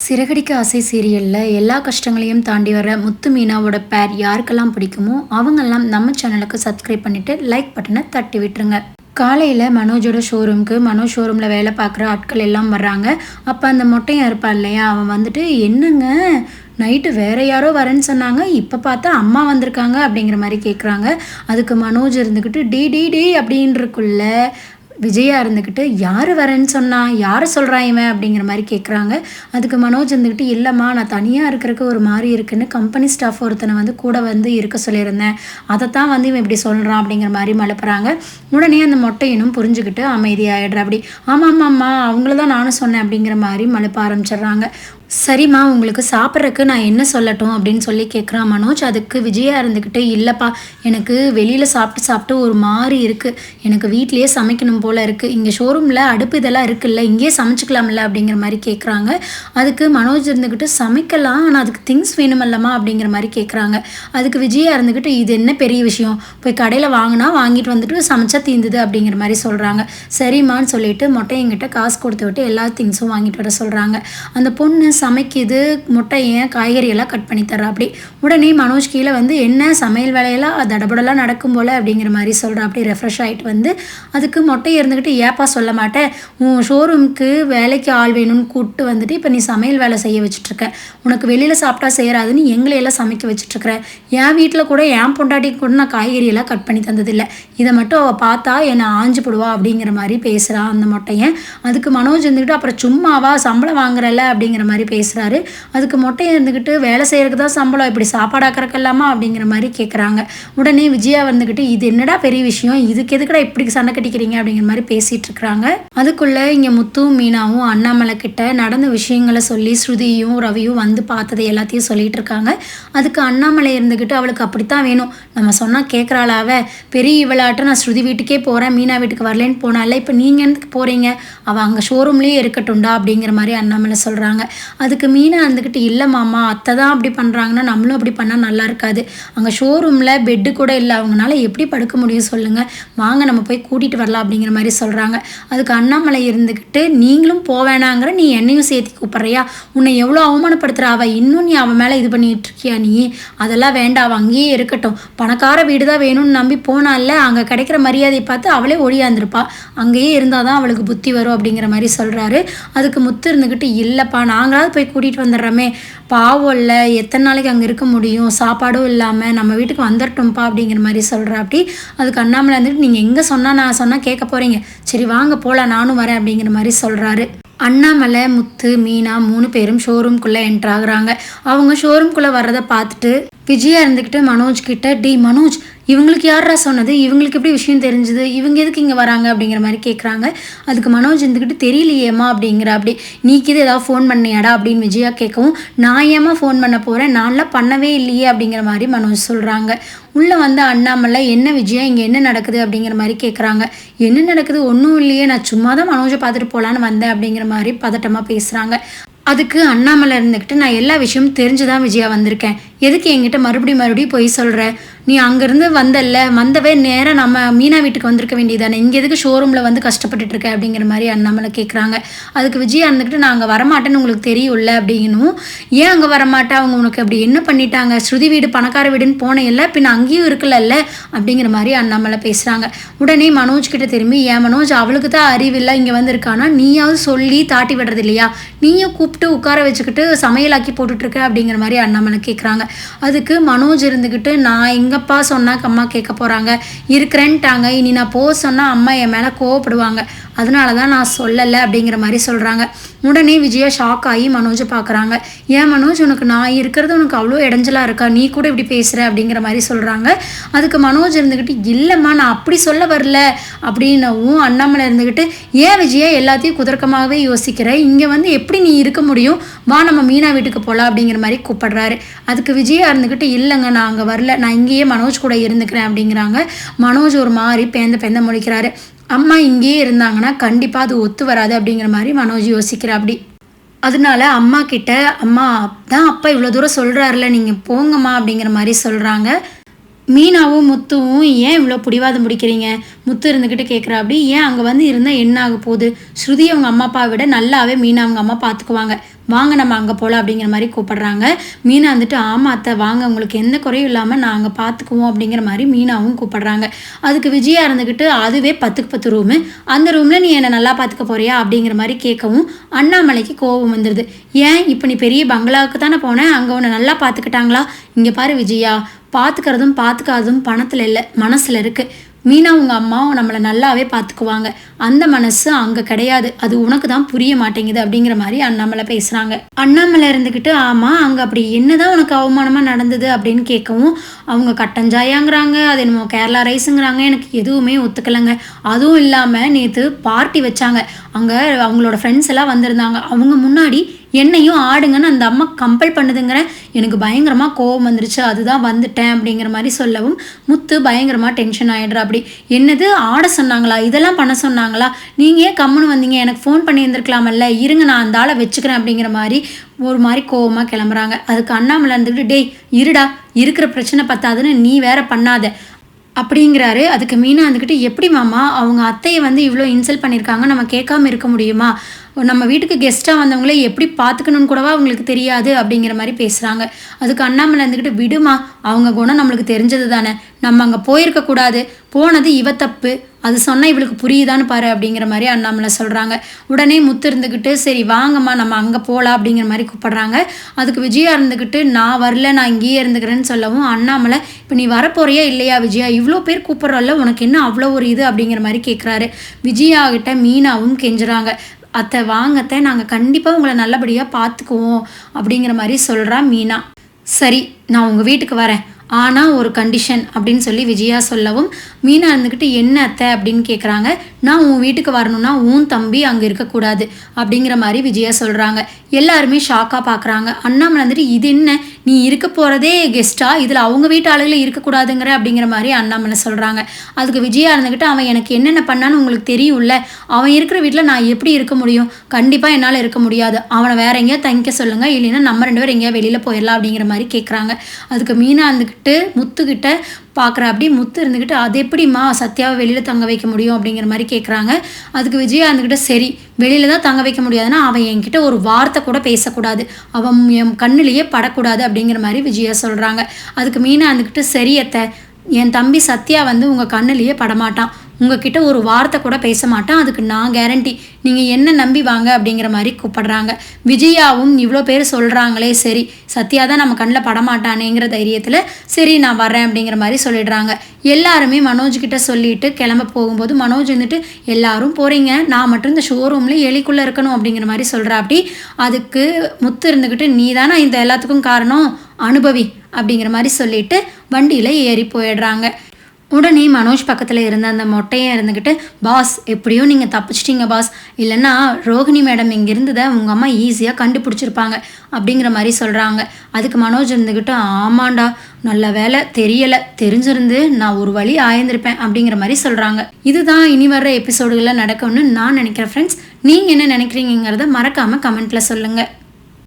சிறகடிக்க ஆசை சீரியலில் எல்லா கஷ்டங்களையும் தாண்டி வர முத்து மீனாவோட பேர் யாருக்கெல்லாம் பிடிக்குமோ அவங்கெல்லாம் நம்ம சேனலுக்கு சப்ஸ்கிரைப் பண்ணிவிட்டு லைக் பட்டனை தட்டி விட்டுருங்க. காலையில் மனோஜோட ஷோரூமுக்கு மனோஜ் ஷோரூமில் வேலை பார்க்குற ஆட்கள் எல்லாம் வர்றாங்க. அப்போ அந்த மொட்டையும் இருப்பாள் இல்லையா, அவன் வந்துட்டு என்னங்க நைட்டு வேறு யாரோ வரேன்னு சொன்னாங்க, இப்போ பார்த்தா அம்மா வந்திருக்காங்க அப்படிங்கிற மாதிரி கேட்குறாங்க. அதுக்கு மனோஜ் இருந்துக்கிட்டு டி டி டி அப்படின்றக்குள்ள விஜயா இருந்துக்கிட்டு யார் வரேன்னு சொன்னா, யாரை சொல்கிறா இவன் அப்படிங்கிற மாதிரி கேட்குறாங்க. அதுக்கு மனோஜ் இருந்துக்கிட்டு இல்லைம்மா நான் தனியாக இருக்கிறதுக்கு ஒரு மாதிரி இருக்குன்னு கம்பெனி ஸ்டாஃப் ஒருத்தனை வந்து கூட வந்து இருக்க சொல்லியிருந்தேன், அதைத்தான் வந்து இவன் இப்படி சொல்கிறான் அப்படிங்கிற மாதிரி மழுப்புறாங்க. உடனே அந்த மொட்டையினும் புரிஞ்சுக்கிட்டு அமைதியாகிடுற அப்படி ஆமாம்மாம்மா அவங்கள தான் நானும் சொன்னேன் அப்படிங்கிற மாதிரி மழுப்ப ஆரம்பிச்சிடுறாங்க. சரிம்மா உங்களுக்கு சாப்பிட்றதுக்கு நான் என்ன சொல்லட்டும் அப்படின்னு சொல்லி கேட்குறான் மனோஜ். அதுக்கு விஜயா இருந்துக்கிட்டு இல்லைப்பா எனக்கு வெளியில் சாப்பிட்டு ஒரு மாதிரி இருக்குது, எனக்கு வீட்லேயே சமைக்கணும் போல் இருக்குது, இங்கே ஷோரூமில் அடுப்பு இதெல்லாம் இருக்குல்ல இங்கேயே சமைச்சிக்கலாம்ல அப்படிங்கிற மாதிரி கேட்குறாங்க. அதுக்கு மனோஜ் இருந்துக்கிட்டு சமைக்கலாம் ஆனால் அதுக்கு திங்ஸ் வேணுமல்லம்மா அப்படிங்கிற மாதிரி கேட்குறாங்க. அதுக்கு விஜயா இருந்துக்கிட்டு இது என்ன பெரிய விஷயம், போய் கடையில் வாங்கிட்டு வந்துட்டு சமைச்சா தீந்துது அப்படிங்கிற மாதிரி சொல்கிறாங்க. சரிம்மான்னு சொல்லிட்டு மொட்டையங்கிட்ட காசு கொடுத்து விட்டு எல்லா திங்ஸும் வாங்கிட்டு வர சொல்கிறாங்க. அந்த பொண்ணு சமைக்குது, முட்டையை காய்கறியெல்லாம் கட் பண்ணி தர்றா அப்படி. உடனே மனோஜ் கீழே வந்து என்ன சமையல் வேலையெல்லாம் தடபடலாம் நடக்கும் போல் அப்படிங்கிற மாதிரி சொல்கிறா. அப்படி ரெஃப்ரெஷ் ஆகிட்டு வந்து அதுக்கு மொட்டை இருந்துக்கிட்டு ஏப்பா சொல்ல மாட்டேன், உன் ஷோரூமுக்கு வேலைக்கு ஆள் வேணும்னு கூப்பிட்டு வந்துட்டு இப்போ நீ சமையல் வேலை செய்ய வச்சுட்ருக்க, உனக்கு வெளியில் சாப்பிட்டா செய்கிறாதுன்னு எங்களையெல்லாம் சமைக்க வச்சுட்ருக்குற, என் வீட்டில் கூட என் பொண்டாட்டிக்கு கூட நான் காய்கறியெல்லாம் கட் பண்ணி தந்ததில்லை, இதை மட்டும் அவள் பார்த்தா என்னை ஆஞ்சு போடுவா அப்படிங்கிற மாதிரி பேசுகிறான் அந்த மொட்டையன். அதுக்கு மனோஜ் இருந்துக்கிட்டு அப்புறம் சும்மாவா சம்பளம் வாங்குறல அப்படிங்கிற மாதிரி பேசுகிறாரு. அதுக்கு மொட்டையை இருந்துக்கிட்டு வேலை செய்கிறதுக்கு தான் சம்பளம், இப்படி சாப்பாடாக்கிறக்கலாமா அப்படிங்கிற மாதிரி கேட்குறாங்க. உடனே விஜயா வந்துக்கிட்டு இது என்னடா பெரிய விஷயம், இதுக்கு எதுக்கடா இப்படி சண்டை கட்டிக்கிறீங்க அப்படிங்கிற மாதிரி பேசிகிட்டு இருக்கிறாங்க. அதுக்குள்ளே இங்கே முத்துவும் மீனாவும் அண்ணாமலை கிட்ட நடந்த விஷயங்களை சொல்லி ஸ்ருதியும் ரவியும் வந்து பார்த்ததை எல்லாத்தையும் சொல்லிகிட்டு இருக்காங்க. அதுக்கு அண்ணாமலை இருந்துக்கிட்டு அவளுக்கு அப்படித்தான் வேணும், நம்ம சொன்னால் கேட்குறாளாவ, பெரிய இவளாட்டம் நான் ஸ்ருதி வீட்டுக்கே போகிறேன் மீனா வீட்டுக்கு வரலேன்னு போனால இப்போ நீங்கள் எதுக்கு போகிறீங்க, அவள் அங்கே ஷோரூம்லேயே இருக்கட்டும்டா அப்படிங்கிற மாதிரி அண்ணாமலை சொல்கிறாங்க. அதுக்கு மீனா இருந்துக்கிட்டு இல்லை மாமா அத்தை தான் அப்படி பண்ணுறாங்கன்னா நம்மளும் அப்படி பண்ணால் நல்லா இருக்காது, அங்கே ஷோரூமில் பெட்டு கூட இல்லை, அவங்களால எப்படி படுக்க முடியும் சொல்லுங்கள், வாங்க நம்ம போய் கூட்டிகிட்டு வரலாம் அப்படிங்கிற மாதிரி சொல்கிறாங்க. அதுக்கு அண்ணாமலை இருந்துக்கிட்டு நீங்களும் போவேணாங்கிற, நீ என்னையும் சேர்த்து கூப்பிட்றியா, உன்னை எவ்வளோ அவமானப்படுத்துகிற, அவள் இன்னும் நீ அவன் மேலே இது பண்ணிகிட்டு இருக்கியா, நீ அதெல்லாம் வேண்டாம், அவள் அங்கேயே இருக்கட்டும், பணக்கார வீடு தான் வேணும்னு நம்பி போனால அங்கே கிடைக்கிற மரியாதையை பார்த்து அவளே ஒழியாந்துருப்பா, அங்கேயே இருந்தால் தான் அவளுக்கு புத்தி வரும் அப்படிங்கிற மாதிரி சொல்கிறாரு. அதுக்கு முத்து இருந்துக்கிட்டு இல்லைப்பா நாங்களாவது போய் கூட்டிகிட்டு வந்துடுறோமே, பாவம் இல்லை எத்தனை நாளைக்கு அங்கே இருக்க முடியும், சாப்பாடும் இல்லாமல் நம்ம வீட்டுக்கு வந்துட்டோம்ப்பா அப்படிங்கிற மாதிரி சொல்கிறா அப்படி. அதுக்கு அண்ணாமலை வந்துட்டு நீங்கள் எங்கே சொன்னால் நான் சொன்னால் கேட்க போகிறீங்க, சரி வாங்க போகலாம் நானும் வரேன் அப்படிங்கிற மாதிரி சொல்கிறாரு. அண்ணாமலை முத்து மீனா 3 பேரும் ஷோரூம்குள்ளே என்ட்ரு ஆகுறாங்க. அவங்க ஷோரூம்குள்ளே வர்றதை பார்த்துட்டு விஜயா இருந்துக்கிட்டு மனோஜ் கிட்ட டி மனோஜ் இவங்களுக்கு யாரா சொன்னது, இவங்களுக்கு எப்படி விஷயம் தெரிஞ்சுது, இவங்க எதுக்கு இங்கே வராங்க அப்படிங்கிற மாதிரி கேட்குறாங்க. அதுக்கு மனோஜ் இருந்துக்கிட்டு தெரியலையேம்மா அப்படிங்கிற அப்படி. நீக்கு இது ஏதாவது ஃபோன் பண்ணியாடா அப்படின்னு விஜயா கேட்கவும் நான் ஏமா ஃபோன் பண்ண போகிறேன், நான்லாம் பண்ணவே இல்லையே அப்படிங்கிற மாதிரி மனோஜ் சொல்கிறாங்க. உள்ளே வந்து அண்ணாமலை என்ன விஜயா இங்கே என்ன நடக்குது அப்படிங்கிற மாதிரி கேட்குறாங்க. என்ன நடக்குது ஒன்றும் இல்லையே, நான் சும்மா தான் மனோஜை பார்த்துட்டு போகலான்னு வந்தேன் அப்படிங்கிற மாதிரி பதட்டமாக பேசுகிறாங்க. அதுக்கு அண்ணாமலை இருந்துக்கிட்டு நான் எல்லா விஷயமும் தெரிஞ்சு தான் விஜயா வந்திருக்கேன், எதுக்கு என்கிட்ட மறுபடியும் போய் சொல்கிற, நீ அங்கேருந்து வந்தவே நேராக நம்ம மீனா வீட்டுக்கு வந்திருக்க வேண்டியதானே, இங்கே எதுக்கு ஷோரூமில் வந்து கஷ்டப்பட்டுட்ருக்க அப்படிங்கிற மாதிரி அண்ணாமலை கேட்குறாங்க. அதுக்கு விஜயா இருந்துக்கிட்டு நான் அங்கே வரமாட்டேன்னு உங்களுக்கு தெரியும்ல அப்படிங்கணும், ஏன் அங்கே வரமாட்டேன், அவங்க உனக்கு அப்படி என்ன பண்ணிட்டாங்க, ஸ்ருதி வீடு பணக்கார வீடுன்னு போனேன்ல பின்ன அங்கேயும் இருக்கலல்ல அப்படிங்கிற மாதிரி அண்ணாமலை பேசுகிறாங்க. உடனே மனோஜ் கிட்ட திரும்பி ஏன் மனோஜ் அவளுக்கு தான் அறிவில்லை இங்கே வந்திருக்கானா, நீயாவது சொல்லி தாட்டி விடுறது இல்லையா, நீயும் கூப்பிட்டு உட்கார வச்சுக்கிட்டு சமையலாக்கி போட்டுட்ருக்க அப்படிங்கிற மாதிரி அண்ணாமலை கேட்குறாங்க. அதுக்கு மனோஜ் இருந்துக்கிட்டு நான் எங்கப்பா சொன்னால் அம்மா கேட்க போகிறாங்க, இருக்கிறேன்ட்டாங்க, இனி நான் போக சொன்னால் அம்மா என் மேலே கோவப்படுவாங்க, அதனால தான் நான் சொல்லலை அப்படிங்கிற மாதிரி சொல்கிறாங்க. உடனே விஜயா ஷாக் ஆகி மனோஜை பார்க்குறாங்க. ஏன் மனோஜ் உனக்கு நான் இருக்கிறது உனக்கு அவ்வளோ இடைஞ்சலாக இருக்கா, நீ கூட இப்படி பேசுகிற அப்படிங்கிற மாதிரி சொல்கிறாங்க. அதுக்கு மனோஜ் இருந்துக்கிட்டு இல்லைம்மா நான் அப்படி சொல்ல வரல அப்படின்னவும் அண்ணாமலை இருந்துக்கிட்டு ஏன் விஜயா எல்லாத்தையும் குதர்க்கமாகவே யோசிக்கிற, இங்கே வந்து எப்படி நீ இருக்க முடியும், வா நம்ம மீனா வீட்டுக்கு போகலாம் அப்படிங்கிற மாதிரி கூப்பிடுறாரு. அதுக்கு விஜயா இருந்துக்கிட்டு இல்லைங்க நான் அங்கே வரல, நான் இங்கேயே மனோஜ் கூட இருந்துக்கிறேன் அப்படிங்கிறாங்க. மனோஜ் ஒரு மாதிரி பேந்த முழிக்கிறாரு. அம்மா இங்கேயே இருந்தாங்கன்னா கண்டிப்பாக அது ஒத்து வராது அப்படிங்கிற மாதிரி மனோஜ் யோசிக்கிறா அப்படி. அதனால அம்மா கிட்ட அம்மா தான் அப்பா இவ்வளோ தூரம் சொல்கிறாருல நீங்கள் போங்கம்மா அப்படிங்கிற மாதிரி சொல்கிறாங்க. மீனாவும் முத்துவும் ஏன் இவ்வளோ பிடிவாதம் பிடிக்கிறீங்க? முத்து இருந்துக்கிட்டு கேட்குறா. அப்படி ஏன் அங்கே வந்து இருந்தால் என்ன ஆக போகுது? ஸ்ருதி அவங்க அம்மா அப்பாவை விட நல்லாவே மீனா அவங்க அம்மா பார்த்துக்குவாங்க, வாங்க நம்ம அங்கே போகலாம் அப்படிங்கிற மாதிரி கூப்பிட்றாங்க. மீனா வந்துட்டு ஆமா அத்தை வாங்க, உங்களுக்கு எந்த குறையும் இல்லாமல் நான் அங்கே பார்த்துக்குவோம் அப்படிங்கிற மாதிரி மீனாவும் கூப்பிட்றாங்க. அதுக்கு விஜயா இருந்துக்கிட்டு அதுவே 10க்கு 10 ரூமு, அந்த ரூமில் நீ என்னை நல்லா பார்த்துக்க போறியா அப்படிங்கிற மாதிரி கேட்கவும் அண்ணாமலைக்கு கோபம் வந்துடுது. ஏன் இப்போ நீ பெரிய பங்களாவுக்கு தானே போனேன், அங்கே உன்னை நல்லா பார்த்துக்கிட்டாங்களா? இங்கே பாரு விஜயா, பார்த்துக்கிறதும் பார்த்துக்காததும் பணத்தில் இல்லை, மனசில் இருக்குது. மீனா உங்கள் அம்மாவும் நம்மளை நல்லாவே பார்த்துக்குவாங்க, அந்த மனசு அங்கே கிடையாது, அது உனக்கு தான் புரிய மாட்டேங்குது அப்படிங்கிற மாதிரி அண்ணாமலை பேசுகிறாங்க. அண்ணாமலை இருந்துக்கிட்டு ஆமாம் அங்கே அப்படி என்னதான் உனக்கு அவமானமாக நடந்தது அப்படின்னு கேட்கவும் அவங்க கட்டஞ்சாயாங்கிறாங்க, அது என்னமோ கேரளா ரைஸுங்கிறாங்க, எனக்கு எதுவுமே ஒத்துக்கலைங்க. அதுவும் இல்லாமல் நேற்று பார்ட்டி வச்சாங்க, அங்கே அவங்களோட ஃப்ரெண்ட்ஸ் எல்லாம் வந்திருந்தாங்க, அவங்க முன்னாடி என்னையும் ஆடுங்கன்னு அந்த அம்மா கம்பல் பண்ணுதுங்கிற எனக்கு பயங்கரமாக கோவம் வந்துருச்சு, அதுதான் வந்துட்டேன் அப்படிங்கிற மாதிரி சொல்லவும் முத்து பயங்கரமாக டென்ஷன் ஆகிடுறா. அப்படி என்னது ஆட சொன்னாங்களா, இதெல்லாம் பண்ண சொன்னாங்களா, நீங்கள் ஏன் கம்முன்னு வந்தீங்க, எனக்கு ஃபோன் பண்ணி இருந்திருக்கலாமல்ல, இருங்க நான் அந்த ஆளை வச்சுக்கிறேன் அப்படிங்கிற மாதிரி ஒரு மாதிரி கோவமாக கிளம்புறாங்க. அதுக்கு அண்ணாமலை இருந்துக்கிட்டு டேய் இருடா, இருக்கிற பிரச்சனை பத்தாதுன்னு நீ வேற பண்ணாத அப்படிங்கிறாரு. அதுக்கு மீனா இருந்துக்கிட்டு எப்படி மாமா அவங்க அத்தையை வந்து இவ்வளோ இன்சல்ட் பண்ணியிருக்காங்க, நம்ம கேட்காம இருக்க முடியுமா, நம்ம வீட்டுக்கு கெஸ்ட்டாக வந்தவங்களே எப்படி பார்த்துக்கணுன்னு கூடவா அவங்களுக்கு தெரியாது அப்படிங்கிற மாதிரி பேசுகிறாங்க. அதுக்கு அண்ணாமலை இருந்துக்கிட்டு விடுமா, அவங்க குணம் நம்மளுக்கு தெரிஞ்சது தானே, நம்ம அங்கே போயிருக்கக்கூடாது, போனது இவ தப்பு, அது சொன்னால் இவளுக்கு புரியுதான்னு பாரு அப்படிங்கிற மாதிரி அண்ணாமலை சொல்கிறாங்க. உடனே முத்து இருந்துக்கிட்டு சரி வாங்கம்மா நம்ம அங்கே போகலாம் அப்படிங்கிற மாதிரி கூப்பிட்றாங்க. அதுக்கு விஜயா இருந்துக்கிட்டு நான் வரல, நான் இங்கேயே இருந்துக்கிறேன்னு சொல்லவும் அண்ணாமலை இப்போ நீ வரப்போறியா இல்லையா விஜயா, இவ்வளோ பேர் கூப்பிட்றல்ல உனக்கு என்ன அவ்வளோ ஒரு இது அப்படிங்கிற மாதிரி கேட்குறாரு. விஜயா கிட்ட மீனாவும் கெஞ்சுறாங்க, அத்தை வாங்கத்தை நாங்கள் கண்டிப்பாக உங்களை நல்லபடியாக பார்த்துக்குவோம் அப்படிங்கிற மாதிரி சொல்கிறா மீனா. சரி நான் உங்கள் வீட்டுக்கு வரேன், ஆனால் ஒரு கண்டிஷன் அப்படின்னு சொல்லி விஜயா சொல்லவும் மீனா இருந்துக்கிட்டு என்ன அத்தை அப்படின்னு கேட்குறாங்க. நான் உன் வீட்டுக்கு வரணும்னா உன் தம்பி அங்கே இருக்கக்கூடாது அப்படிங்கிற மாதிரி விஜயா சொல்கிறாங்க. எல்லாருமே ஷாக்காக பார்க்குறாங்க. அண்ணாமலை வந்துட்டு இது என்ன நீ இருக்க போகிறதே கெஸ்ட்டா, இதில் அவங்க வீட்டு ஆளுகளை இருக்கக்கூடாதுங்கிற அப்படிங்கிற மாதிரி அண்ணாமலை சொல்கிறாங்க. அதுக்கு விஜயா இருந்துக்கிட்டு அவன் எனக்கு என்னென்ன பண்ணான்னு உங்களுக்கு தெரியும்ல, அவன் இருக்கிற வீட்டில் நான் எப்படி இருக்க முடியும், கண்டிப்பாக என்னால் இருக்க முடியாது, அவனை வேற எங்கேயா தங்கிக்க சொல்லுங்கள், இல்லைன்னா நம்ம 2 பேரும் எங்கேயா வெளியில் போயிடலாம் அப்படிங்கிற மாதிரி கேட்குறாங்க. அதுக்கு மீனா இருந்துக்கிட்டு முத்துக்கிட்ட பார்க்குற. அப்படி முத்து இருந்துக்கிட்டு அது எப்படிம்மா சத்யாவை வெளியில் தங்க வைக்க முடியும் அப்படிங்கிற மாதிரி கேட்குறாங்க. அதுக்கு விஜயா இருந்துக்கிட்ட சரி வெளியில் தான் தங்க வைக்க முடியாதுன்னா அவன் என்கிட்ட ஒரு வார்த்தை கூட பேசக்கூடாது, அவன் என் கண்ணிலேயே படக்கூடாது அப்படிங்கிற மாதிரி விஜயா சொல்கிறாங்க. அதுக்கு மீனா இருந்துக்கிட்டு சரி அத்தை, என் தம்பி சத்யா வந்து உங்கள் கண்ணிலேயே படமாட்டான், உங்ககிட்ட ஒரு வார்த்தை கூட பேச மாட்டான், அதுக்கு நான் கேரண்டி, நீங்கள் என்ன நம்பி வாங்க அப்படிங்கிற மாதிரி கூப்பிடுறாங்க. விஜயாவும் இவ்வளோ பேர் சொல்கிறாங்களே சரி சத்யா தான் நம்ம கண்ணில் படமாட்டானேங்கிற தைரியத்தில் சரி நான் வரேன் அப்படிங்கிற மாதிரி சொல்லிடுறாங்க. எல்லாருமே மனோஜ்கிட்ட சொல்லிட்டு கிளம்ப போகும்போது மனோஜ் வந்துட்டு எல்லாரும் போகிறீங்க, நான் மட்டும் இந்த ஷோரூமில் எலிக்குள்ளே இருக்கணும் அப்படிங்கிற மாதிரி சொல்கிறா. அப்படி அதுக்கு முத்து இருந்துக்கிட்டு நீ தானே இந்த எல்லாத்துக்கும் காரணம், அனுபவி அப்படிங்கிற மாதிரி சொல்லிட்டு வண்டியில் ஏறி போயிடுறாங்க. உடனே மனோஜ் பக்கத்தில் இருந்த அந்த மொட்டையை இருந்துக்கிட்டு பாஸ் எப்படியோ நீங்கள் தப்பிச்சிட்டிங்க பாஸ், இல்லைன்னா ரோஹிணி மேடம் இங்கே இருந்ததை உங்கள் அம்மா ஈஸியாக கண்டுபிடிச்சிருப்பாங்க அப்படிங்கிற மாதிரி சொல்கிறாங்க. அதுக்கு மனோஜ் இருந்துக்கிட்டு ஆமாண்டா நல்ல வேலை தெரியலை, தெரிஞ்சிருந்து நான் ஒரு வழி ஆயிருந்திருப்பேன் அப்படிங்கிற மாதிரி சொல்கிறாங்க. இதுதான் இனி வர்ற எபிசோடுகளில் நடக்கும்னு நான் நினைக்கிறேன் ஃப்ரெண்ட்ஸ். நீங்கள் என்ன நினைக்கிறீங்கிறத மறக்காமல் கமெண்ட்டில் சொல்லுங்கள்.